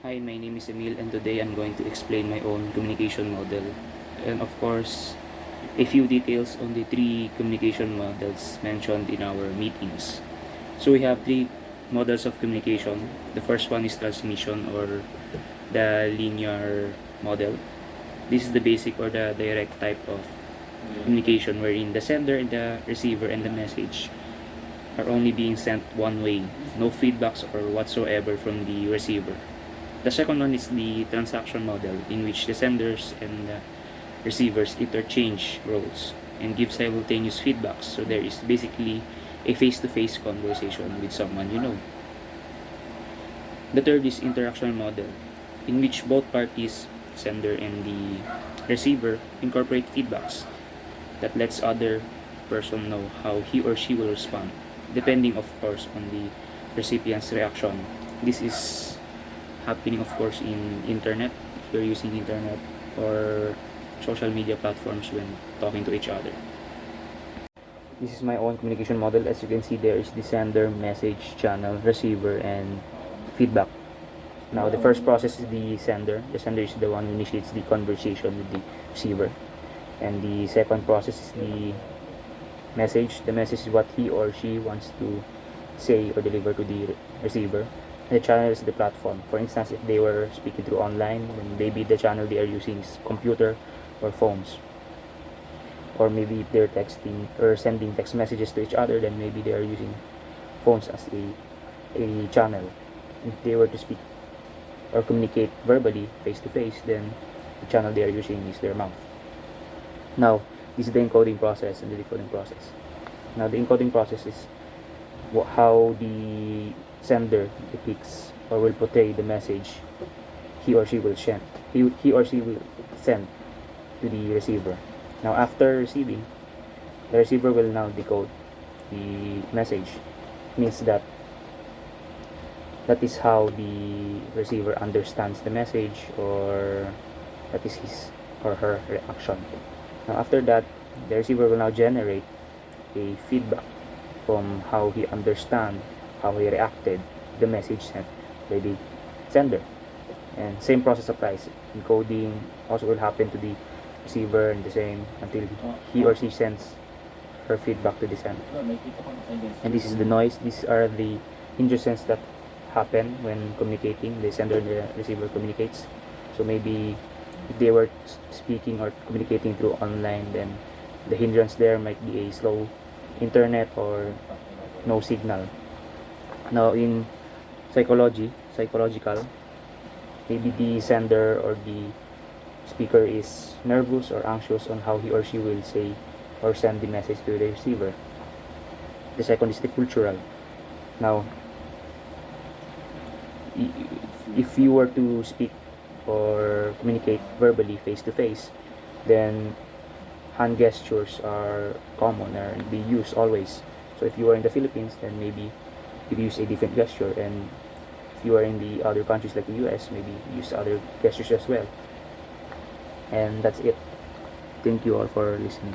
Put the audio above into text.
Hi, my name is Emil, and today I'm going to explain my own communication model. And of course, a few details on the three communication models mentioned in our meetings. So we have three models of communication. The first one is transmission, or the linear model. This is the basic or the direct type of communication wherein the sender and the receiver and the message are only being sent one way, no feedbacks or whatsoever from the receiver. The second one is the transaction model, in which the senders and the receivers interchange roles and give simultaneous feedbacks. So there is basically a face-to-face conversation with someone you know. The third is interactional model, in which both parties, sender and the receiver, incorporate feedbacks that lets other person know how he or she will respond, depending of course on the recipient's reaction. This is happening of course in internet, if you're using internet or social media platforms when talking to each other. This is my own communication model. As you can see, there is the sender, message, channel, receiver, and feedback. Now the first process is the sender. The sender is the one who initiates the conversation with the receiver, and the second process is the message. The message is what he or she wants to say or deliver to the receiver. The channel is the platform. For instance, if they were speaking through online, then maybe the channel they are using is computer or phones. Or maybe if they're texting or sending text messages to each other, then maybe they are using phones as a channel. If they were to speak or communicate verbally, face to face, then the channel they are using is their mouth. Now, this is the encoding process and the decoding process. Now, the encoding process is how the sender depicts or will portray the message he or she will send. He or she will send to the receiver. Now, after receiving, the receiver will now decode the message. Means that is how the receiver understands the message, or that is his or her reaction. Now, after that, the receiver will now generate a feedback from how he understand, how he reacted the message sent by the sender. And same process applies. Encoding also will happen to the receiver, and the same until he or she sends her feedback to the sender. And this is the noise. These are the interactions that happen when communicating. The sender and the receiver communicates. So maybe if they were speaking or communicating through online, then the hindrance there might be a slow internet or no signal. Now, in psychological, maybe the sender or the speaker is nervous or anxious on how he or she will say or send the message to the receiver. The second is the cultural. Now, if you were to speak or communicate verbally face to face, then hand gestures are common or be used always. So if you are in the Philippines, then maybe you use a different gesture, and if you are in the other countries like the US, maybe use other gestures as well. And that's it. Thank you all for listening.